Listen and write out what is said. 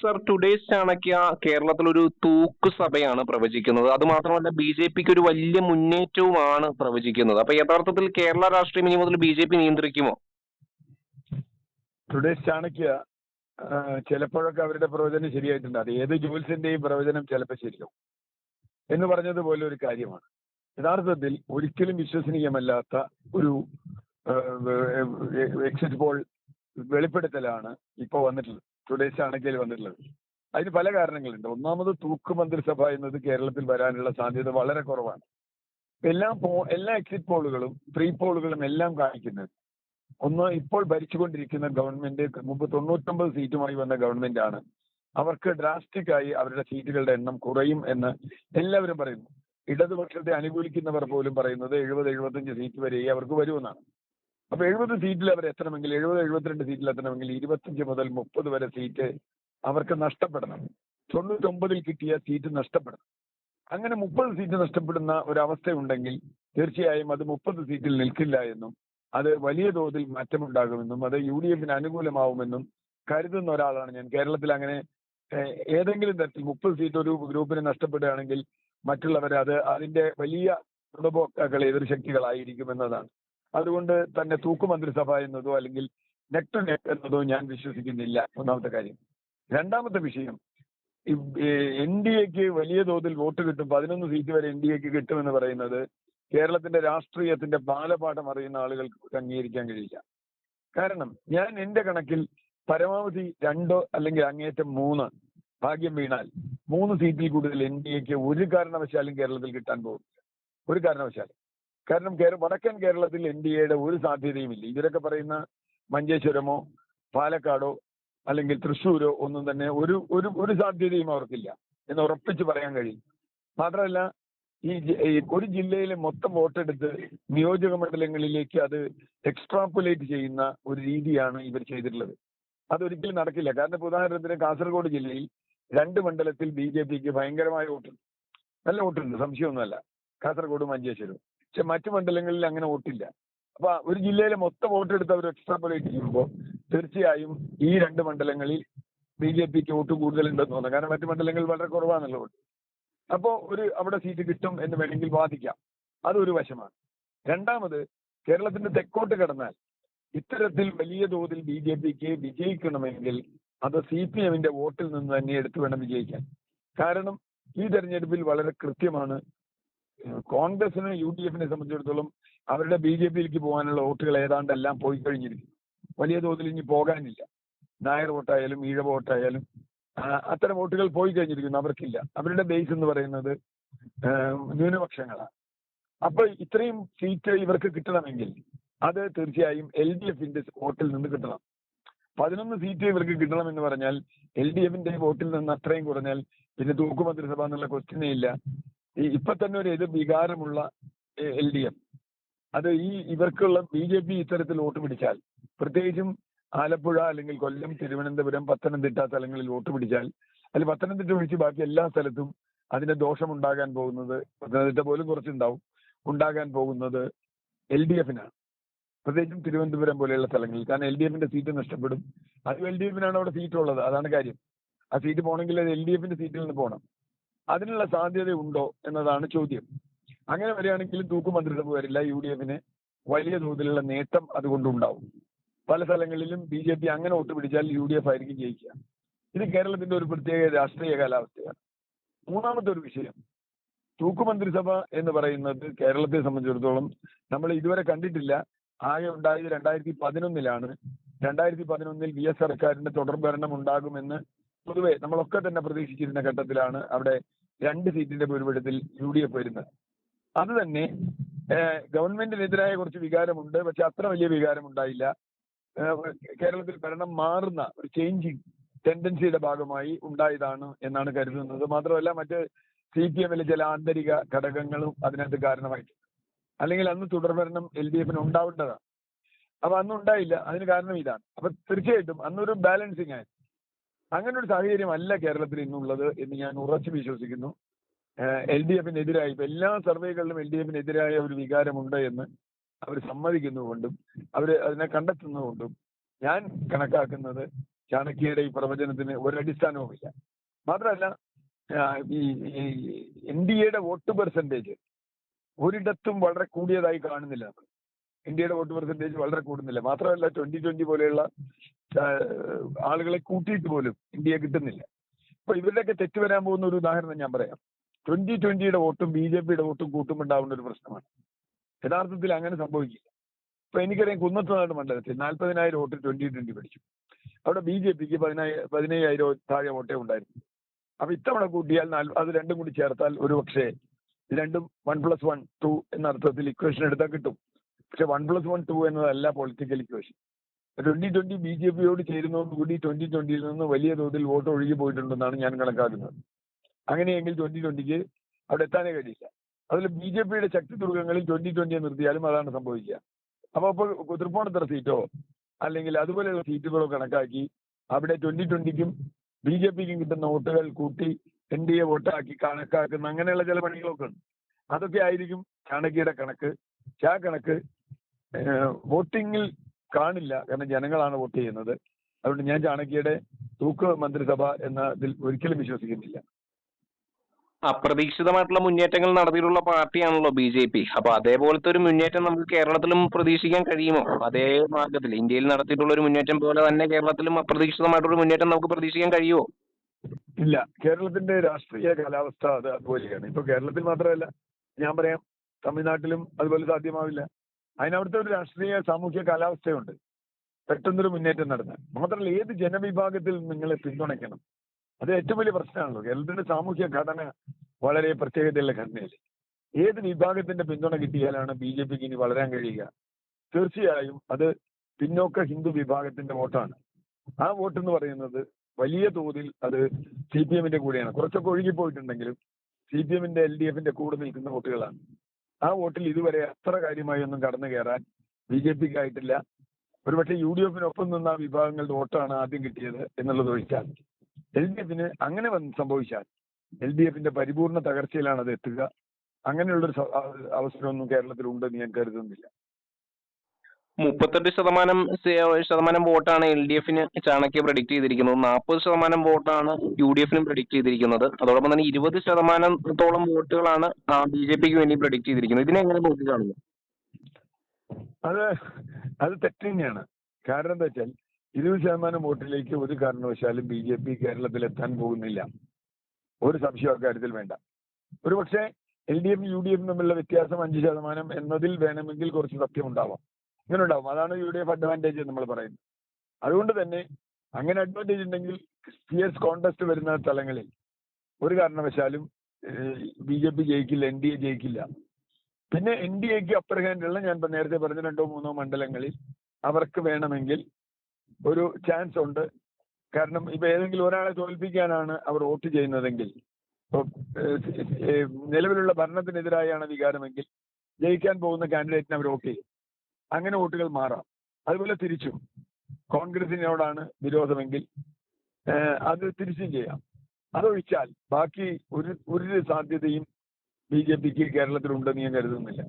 Sir, today's Chanakya കേരളത്തിലൊരു തൂക്ക് സഭയാണ് പ്രവചിക്കുന്നത്. അത് മാത്രമല്ല ബി ജെ പിക്ക് ഒരു വലിയ മുന്നേറ്റവുമാണ് പ്രവചിക്കുന്നത്. അപ്പൊ യഥാർത്ഥത്തിൽ കേരള രാഷ്ട്രീയം ഇനി മുതൽ ബി ജെ പി നിയന്ത്രിക്കുമോ? ടുഡേസ് ചാണക്യ ചിലപ്പോഴൊക്കെ അവരുടെ പ്രവചനം ശരിയായിട്ടുണ്ട്. അത് ഏത് ജ്യോത്സ്യന്റെയും പ്രവചനം ചിലപ്പോൾ ശരിയാവും എന്ന് പറഞ്ഞതുപോലെ ഒരു കാര്യമാണ്. യഥാർത്ഥത്തിൽ ഒരിക്കലും വിശ്വസനീയമല്ലാത്ത ഒരു എക്സിറ്റ് പോൾ വെളിപ്പെടുത്തലാണ് ഇപ്പോൾ വന്നിട്ടുള്ളത്, ടുഡേസ് ചാണക്യയിൽ വന്നിട്ടുള്ളത്. അതിന് പല കാരണങ്ങളുണ്ട്. ഒന്നാമത്, തൂക്ക് മന്ത്രിസഭ എന്നത് കേരളത്തിൽ വരാനുള്ള സാധ്യത വളരെ കുറവാണ്. എല്ലാ എക്സിറ്റ് പോളുകളും പ്രീ പോളുകളും എല്ലാം കാണിക്കുന്നത്, ഒന്ന്, ഇപ്പോൾ ഭരിച്ചുകൊണ്ടിരിക്കുന്ന ഗവൺമെന്റ് മുമ്പ് 99 സീറ്റുമായി വന്ന ഗവൺമെന്റ് ആണ്. അവർക്ക് ഡ്രാസ്റ്റിക് ആയി അവരുടെ സീറ്റുകളുടെ എണ്ണം കുറയും എന്ന് എല്ലാവരും പറയുന്നു. ഇടതുപക്ഷത്തെ അനുകൂലിക്കുന്നവർ പോലും പറയുന്നത് 70-75 സീറ്റ് വരെ അവർക്ക് വരുമെന്നാണ്. അപ്പൊ 70 സീറ്റിൽ അവർ എത്തണമെങ്കിൽ, 70-72 സീറ്റിൽ എത്തണമെങ്കിൽ 25 മുതൽ 30 വരെ സീറ്റ് അവർക്ക് നഷ്ടപ്പെടണം. 99 കിട്ടിയ സീറ്റ് നഷ്ടപ്പെടണം. അങ്ങനെ 30 സീറ്റ് നഷ്ടപ്പെടുന്ന ഒരവസ്ഥയുണ്ടെങ്കിൽ തീർച്ചയായും അത് 30 സീറ്റിൽ നിൽക്കില്ല എന്നും അത് വലിയ തോതിൽ മാറ്റമുണ്ടാകുമെന്നും അത് UDF-ന് അനുകൂലമാവുമെന്നും കരുതുന്ന ഒരാളാണ് ഞാൻ. കേരളത്തിൽ അങ്ങനെ ഏതെങ്കിലും തരത്തിൽ 30 സീറ്റ് ഒരു ഗ്രൂപ്പിന് നഷ്ടപ്പെടുകയാണെങ്കിൽ മറ്റുള്ളവർ അതിന്റെ വലിയ ഗുണഭോക്താക്കൾ എതിർശക്തികളായിരിക്കുമെന്നതാണ്. അതുകൊണ്ട് തന്നെ തൂക്കുമന്ത്രിസഭ എന്നതോ അല്ലെങ്കിൽ നെക്ക് ടു നെക്ക് എന്നതോ ഞാൻ വിശ്വസിക്കുന്നില്ല, ഒന്നാമത്തെ കാര്യം. രണ്ടാമത്തെ വിഷയം, NDA-ക്ക് വലിയ തോതിൽ വോട്ട് കിട്ടും, 11 സീറ്റ് വരെ NDA-ക്ക് കിട്ടുമെന്ന് പറയുന്നത് കേരളത്തിന്റെ രാഷ്ട്രീയത്തിന്റെ ബാലപാഠം അറിയുന്ന ആളുകൾക്ക് അംഗീകരിക്കാൻ കഴിയില്ല. കാരണം ഞാൻ എന്റെ കണക്കിൽ പരമാവധി 2 അല്ലെങ്കിൽ അങ്ങേറ്റം 3, ഭാഗ്യം വീണാൽ 3 സീറ്റിൽ കൂടുതൽ NDA-ക്ക് ഒരു കാരണവശാലും കേരളത്തിൽ കിട്ടാൻ പോകുന്നില്ല. ഒരു കാരണവശാലും. കാരണം വടക്കൻ കേരളത്തിൽ NDA-യുടെ ഒരു സാധ്യതയുമില്ല. ഇവരൊക്കെ പറയുന്ന മഞ്ചേശ്വരമോ പാലക്കാടോ അല്ലെങ്കിൽ തൃശ്ശൂരോ ഒന്നും തന്നെ ഒരു സാധ്യതയും അവർക്കില്ല എന്ന് ഉറപ്പിച്ച് പറയാൻ കഴിയും. മാത്രമല്ല, ഈ ഒരു ജില്ലയിലെ മൊത്തം വോട്ടെടുത്ത് നിയോജക മണ്ഡലങ്ങളിലേക്ക് അത് എക്സ്ട്രാപ്പുലേറ്റ് ചെയ്യുന്ന ഒരു രീതിയാണ് ഇവർ ചെയ്തിട്ടുള്ളത്. അതൊരിക്കലും നടക്കില്ല. കാരണം ഉദാഹരണത്തിന് കാസർഗോഡ് ജില്ലയിൽ 2 മണ്ഡലത്തിൽ BJP-ക്ക് ഭയങ്കരമായ വോട്ടുണ്ട്, നല്ല വോട്ടുണ്ട്, സംശയമൊന്നുമല്ല, കാസർഗോഡ് മഞ്ചേശ്വരം. പക്ഷെ മറ്റു മണ്ഡലങ്ങളിൽ അങ്ങനെ വോട്ടില്ല. അപ്പൊ ഒരു ജില്ലയിലെ മൊത്തം വോട്ടെടുത്ത് അവർ എക്സ്ട്രാപ്പുലേറ്റ് ചെയ്യുമ്പോൾ തീർച്ചയായും ഈ 2 മണ്ഡലങ്ങളിൽ BJP-ക്ക് വോട്ട് കൂടുതലുണ്ടെന്ന് തോന്നുന്നു. കാരണം മറ്റു മണ്ഡലങ്ങളിൽ വളരെ കുറവാണല്ലോ വോട്ട്. അപ്പോ അവിടെ സീറ്റ് കിട്ടും എന്ന് വേണമെങ്കിൽ വാദിക്കാം. അതൊരു വശമാണ്. രണ്ടാമത്, കേരളത്തിന്റെ തെക്കോട്ട് കടന്നാൽ ഇത്തരത്തിൽ വലിയ തോതിൽ BJP-ക്ക് വിജയിക്കണമെങ്കിൽ അത് CPM-ന്റെ വോട്ടിൽ നിന്ന് തന്നെ എടുത്തു വേണം വിജയിക്കാൻ. കാരണം ഈ തെരഞ്ഞെടുപ്പിൽ വളരെ കൃത്യമാണ്, കോൺഗ്രസിന് UDF-നെ സംബന്ധിച്ചിടത്തോളം അവരുടെ BJP-യിലേക്ക് പോകാനുള്ള വോട്ടുകൾ ഏതാണ്ട് എല്ലാം പോയി കഴിഞ്ഞിരിക്കും. വലിയ തോതിൽ ഇനി പോകാനില്ല. നായർ വോട്ടായാലും ഈഴവ വോട്ടായാലും അത്തരം വോട്ടുകൾ പോയി കഴിഞ്ഞിരിക്കുന്നു, അവർക്കില്ല. അവരുടെ ബേസ് എന്ന് പറയുന്നത് ന്യൂനപക്ഷങ്ങളാണ്. അപ്പൊ ഇത്രയും സീറ്റ് ഇവർക്ക് കിട്ടണമെങ്കിൽ അത് തീർച്ചയായും LDF-ന്റെ വോട്ടിൽ നിന്ന് കിട്ടണം. 11 സീറ്റ് ഇവർക്ക് കിട്ടണമെന്ന് പറഞ്ഞാൽ LDF-ന്റെ വോട്ടിൽ നിന്ന് അത്രയും കുറഞ്ഞാൽ പിന്നെ തൂക്കുമന്ത്രിസഭ എന്നുള്ള ക്വസ്റ്റ്യനേ ഇല്ല. ഇപ്പൊ തന്നെ ഒരു എതിർ വികാരമുള്ള LDF, അത് ഇവർക്കുള്ള BJP ഇത്തരത്തിൽ വോട്ട് പിടിച്ചാൽ, പ്രത്യേകിച്ചും ആലപ്പുഴ അല്ലെങ്കിൽ കൊല്ലം, തിരുവനന്തപുരം, പത്തനംതിട്ട സ്ഥലങ്ങളിൽ വോട്ട് പിടിച്ചാൽ, അതിൽ പത്തനംതിട്ട ഒഴിച്ച് ബാക്കി എല്ലാ സ്ഥലത്തും അതിന്റെ ദോഷമുണ്ടാകാൻ പോകുന്നത്, പത്തനംതിട്ട പോലും കുറച്ചുണ്ടാവും, ഉണ്ടാകാൻ പോകുന്നത് LDF-നാണ്. പ്രത്യേകിച്ചും തിരുവനന്തപുരം പോലെയുള്ള സ്ഥലങ്ങളിൽ. കാരണം LDF-ന്റെ സീറ്റ് നഷ്ടപ്പെടും. അത് LDF-നാണ് അവിടെ സീറ്റ് ഉള്ളത്, അതാണ് കാര്യം. ആ സീറ്റ് പോകണമെങ്കിൽ അത് LDF-ന്റെ സീറ്റിൽ നിന്ന് പോകണം. അതിനുള്ള സാധ്യത ഉണ്ടോ എന്നതാണ് ചോദ്യം. അങ്ങനെ വരികയാണെങ്കിൽ തൂക്കുമന്ത്രിസഭ വരില്ല. UDF-ന് വലിയ തോതിലുള്ള നേട്ടം അതുകൊണ്ടുണ്ടാവും. പല സ്ഥലങ്ങളിലും BJP അങ്ങനെ വോട്ട് പിടിച്ചാൽ UDF ആയിരിക്കും ജയിക്കുക. ഇത് കേരളത്തിന്റെ ഒരു പ്രത്യേക രാഷ്ട്രീയ കാലാവസ്ഥയാണ്. മൂന്നാമത്തെ ഒരു വിഷയം, തൂക്കുമന്ത്രിസഭ എന്ന് പറയുന്നത് കേരളത്തെ സംബന്ധിച്ചിടത്തോളം നമ്മൾ ഇതുവരെ കണ്ടിട്ടില്ല. ആകെ ഉണ്ടായത് 2011-ലാണ്. 2011-ൽ VS സർക്കാരിന്റെ തുടർഭരണം ഉണ്ടാകുമെന്ന് പൊതുവെ നമ്മളൊക്കെ തന്നെ പ്രതീക്ഷിച്ചിരുന്ന ഘട്ടത്തിലാണ് അവിടെ 2 സീറ്റിന്റെ ഭൂരിപക്ഷത്തിൽ UDF വരുന്നത്. അത് തന്നെ ഗവൺമെന്റിനെതിരായ കുറച്ച് വികാരമുണ്ട്, പക്ഷെ അത്ര വലിയ വികാരം ഉണ്ടായില്ല. കേരളത്തിൽ ഭരണം മാറുന്ന ഒരു ചേഞ്ചിങ് ടെൻഡൻസിയുടെ ഭാഗമായി ഉണ്ടായതാണ് എന്നാണ് കരുതുന്നത്. മാത്രമല്ല, മറ്റ് CPM-ലെ ചില ആന്തരിക ഘടകങ്ങളും അതിനകത്ത് കാരണമായിട്ടുണ്ട്. അല്ലെങ്കിൽ അന്ന് തുടർഭരണം LDF-ന് ഉണ്ടാവേണ്ടതാണ്. അപ്പൊ അന്ന് ഉണ്ടായില്ല. അതിന് കാരണം ഇതാണ്. അപ്പൊ തീർച്ചയായിട്ടും അന്നൊരു ബാലൻസിങ് ആയി. അങ്ങനെ ഒരു സാഹചര്യം അല്ല കേരളത്തിൽ ഇന്നുള്ളത് എന്ന് ഞാൻ ഉറച്ചു വിശ്വസിക്കുന്നു. LDF-നെതിരായി ഇപ്പൊ എല്ലാ സർവേകളിലും LDF-നെതിരായ ഒരു വികാരമുണ്ട് എന്ന് അവർ സമ്മതിക്കുന്നതുകൊണ്ടും അവർ അതിനെ കണ്ടെത്തുന്നതുകൊണ്ടും ഞാൻ കണക്കാക്കുന്നത് ചാണക്യയുടെ ഈ പ്രവചനത്തിന് ഒരടിസ്ഥാനവുമില്ല. മാത്രമല്ല ഈ എൻ ഡി എയുടെ വോട്ട് പെർസെൻറ്റേജ് ഒരിടത്തും വളരെ കൂടിയതായി കാണുന്നില്ല. ഇന്ത്യയുടെ വോട്ട് പെർസെൻറ്റേജ് വളരെ കൂടുന്നില്ല. മാത്രമല്ല 2020 പോലെയുള്ള ആളുകളെ കൂട്ടിയിട്ട് പോലും ഇന്ത്യയെ കിട്ടുന്നില്ല. അപ്പൊ ഇവരുടെയൊക്കെ തെറ്റ് വരാൻ പോകുന്ന ഒരു ഉദാഹരണം ഞാൻ പറയാം. 2020 വോട്ടും BJP വോട്ടും കൂട്ടുമുണ്ടാവുന്ന ഒരു പ്രശ്നമാണ്. യഥാർത്ഥത്തിൽ അങ്ങനെ സംഭവിക്കില്ല. ഇപ്പൊ എനിക്കറിയാം, കുന്നത്തുനാട് മണ്ഡലത്തിൽ 40,000 വോട്ട് 2020 പിടിച്ചു. അവിടെ BJPക്ക് 17,000 താഴെ വോട്ടേ ഉണ്ടായിരുന്നു. അപ്പൊ ഇത്തവണ കൂട്ടിയാൽ അത് രണ്ടും കൂടി ചേർത്താൽ ഒരു പക്ഷേ രണ്ടും 1+1 2 എന്ന അർത്ഥത്തിൽ ഇക്വേഷൻ എടുത്താൽ കിട്ടും. പക്ഷെ 1+1 2 എന്നതല്ല പൊളിറ്റിക്കൽ ഇക്വേഷൻ. 2020 BJPയോട് ചേരുന്നതോടുകൂടി 2020 നിന്ന് വലിയ തോതിൽ വോട്ട് ഒഴുകി പോയിട്ടുണ്ടെന്നാണ് ഞാൻ കണക്കാക്കുന്നത്. അങ്ങനെയെങ്കിൽ 2020 അവിടെ എത്താനേ കഴിയില്ല. അതിൽ BJPയുടെ ശക്തി ദുർഗങ്ങളിൽ 2020 നിർത്തിയാലും അതാണ് സംഭവിക്കുക. അപ്പോൾ തൃപ്പൂണിത്തറ സീറ്റോ അല്ലെങ്കിൽ അതുപോലെയുള്ള സീറ്റുകളോ കണക്കാക്കി അവിടെ 2020ക്കും BJPക്കും കിട്ടുന്ന വോട്ടുകൾ കൂട്ടി NDA വോട്ടാക്കി കണക്കാക്കുന്ന അങ്ങനെയുള്ള ചില പണികളൊക്കെ ഉണ്ട്. അതൊക്കെ ആയിരിക്കും ചാണക്യയുടെ കണക്ക്. ആ കണക്ക് വോട്ടിങ്ങിൽ കാണില്ല, കാരണം ജനങ്ങളാണ് വോട്ട് ചെയ്യുന്നത്. അതുകൊണ്ട് ഞാൻ ചാണക്യയുടെ തൂക്ക് മന്ത്രിസഭ എന്നതിൽ ഒരിക്കലും വിശ്വസിക്കുന്നില്ല. അപ്രതീക്ഷിതമായിട്ടുള്ള മുന്നേറ്റങ്ങൾ നടത്തിയിട്ടുള്ള പാർട്ടിയാണല്ലോ BJP. അപ്പൊ അതേപോലത്തെ ഒരു മുന്നേറ്റം നമുക്ക് കേരളത്തിലും പ്രതീക്ഷിക്കാൻ കഴിയുമോ? അതേ മാർഗത്തിൽ ഇന്ത്യയിൽ നടത്തിയിട്ടുള്ള ഒരു മുന്നേറ്റം പോലെ തന്നെ കേരളത്തിലും അപ്രതീക്ഷിതമായിട്ടുള്ള മുന്നേറ്റം നമുക്ക് പ്രതീക്ഷിക്കാൻ കഴിയുമോ? ഇല്ല, കേരളത്തിന്റെ രാഷ്ട്രീയ കാലാവസ്ഥ അതുപോലെയാണ്. ഇപ്പൊ കേരളത്തിൽ മാത്രമല്ല, ഞാൻ പറയാം തമിഴ്നാട്ടിലും അതുപോലെ സാധ്യമാവില്ല. അതിനവിടുത്തെ ഒരു രാഷ്ട്രീയ സാമൂഹ്യ കാലാവസ്ഥയുണ്ട് പെട്ടെന്നൊരു മുന്നേറ്റം നടത്താൻ. മാത്രമല്ല, ഏത് ജനവിഭാഗത്തിൽ നിങ്ങളെ പിന്തുണയ്ക്കണം, അത് ഏറ്റവും വലിയ പ്രശ്നമാണല്ലോ. കേരളത്തിന്റെ സാമൂഹ്യ ഘടന വളരെ പ്രത്യേകതയുള്ള ഘടനയല്ലേ. ഏത് വിഭാഗത്തിന്റെ പിന്തുണ കിട്ടിയാലാണ് BJPക്ക് ഇനി വളരാൻ കഴിയുക? തീർച്ചയായും അത് പിന്നോക്ക ഹിന്ദു വിഭാഗത്തിന്റെ വോട്ടാണ്. ആ വോട്ട് എന്ന് പറയുന്നത് വലിയ തോതിൽ അത് CPM-ന്റെ കൂടെയാണ്. കുറച്ചൊക്കെ ഒഴുകിപ്പോയിട്ടുണ്ടെങ്കിലും CPM-ന്റെ LDF-ന്റെ കൂടെ നിൽക്കുന്ന വോട്ടുകളാണ്. ആ വോട്ടിൽ ഇതുവരെ അത്ര കാര്യമായി ഒന്നും കടന്നു കയറാൻ BJPക്ക് ആയിട്ടില്ല. ഒരുപക്ഷെ UDF-നൊപ്പം നിന്ന വിഭാഗങ്ങളുടെ വോട്ടാണ് ആദ്യം കിട്ടിയത് എന്നുള്ളത് ഒഴിച്ചാൽ LDF-ന് അങ്ങനെ സംഭവിച്ചാൽ LDF-ന്റെ പരിപൂർണ തകർച്ചയിലാണ് അത് എത്തുക. അങ്ങനെയുള്ളൊരു അവസരമൊന്നും കേരളത്തിൽ ഉണ്ടെന്ന് ഞാൻ കരുതുന്നില്ല. 38% വോട്ടാണ് LDF-ന് ചാണക്യ പ്രഡിക്റ്റ് ചെയ്തിരിക്കുന്നത്. 40% വോട്ടാണ് UDF-നും പ്രഡിക്റ്റ് ചെയ്തിരിക്കുന്നത്. അതോടൊപ്പം തന്നെ 20%-ത്തോളം വോട്ടുകളാണ് BJPക്ക് വേണ്ടി പ്രഡിക്റ്റ് ചെയ്തിരിക്കുന്നത്. ഇതിനെങ്ങനെ നോക്കി കാണുന്നു? അത് തെറ്റ് തന്നെയാണ്. കാരണം എന്താ വെച്ചാൽ 20% വോട്ടിലേക്ക് ഒരു കാരണവശാലും BJP കേരളത്തിൽ എത്താൻ പോകുന്നില്ല. ഒരു സംശയം അക്കാര്യത്തിൽ വേണ്ട. ഒരുപക്ഷെ LDF UDF തമ്മിലുള്ള വ്യത്യാസം 5% എന്നതിൽ വേണമെങ്കിൽ കുറച്ച് സത്യം ഉണ്ടാവാം. ഇങ്ങനെ ഉണ്ടാവും. അതാണ് UDF അഡ്വാൻറ്റേജ് നമ്മൾ പറയുന്നത്. അതുകൊണ്ട് തന്നെ അങ്ങനെ അഡ്വാൻറ്റേജ് ഉണ്ടെങ്കിൽ ഫിയർസ് കോൺടെസ്റ്റ് വരുന്ന സ്ഥലങ്ങളിൽ ഒരു കാരണവശാലും BJP ജയിക്കില്ല, NDA ജയിക്കില്ല. പിന്നെ NDAക്ക് അപ്പർ ഹാൻഡുള്ള ഞാൻ നേരത്തെ പറഞ്ഞ 2-3 മണ്ഡലങ്ങളിൽ അവർക്ക് വേണമെങ്കിൽ ഒരു ചാൻസ് ഉണ്ട്. കാരണം ഇപ്പൊ ഏതെങ്കിലും ഒരാളെ തോൽപ്പിക്കാനാണ് അവർ വോട്ട് ചെയ്യുന്നതെങ്കിൽ, നിലവിലുള്ള ഭരണത്തിനെതിരായാണ് വികാരമെങ്കിൽ ജയിക്കാൻ പോകുന്ന കാൻഡിഡേറ്റിന് അവർ വോട്ട് ചെയ്യും. അങ്ങനെ വോട്ടുകൾ മാറാം. അതുപോലെ തിരിച്ചും കോൺഗ്രസിനോടാണ് വിരോധമെങ്കിൽ അത് തിരിച്ചും ചെയ്യാം. അതൊഴിച്ചാൽ ബാക്കി ഒരു സാധ്യതയും BJPക്ക് കേരളത്തിലുണ്ടെന്ന് ഞാൻ കരുതുന്നില്ല.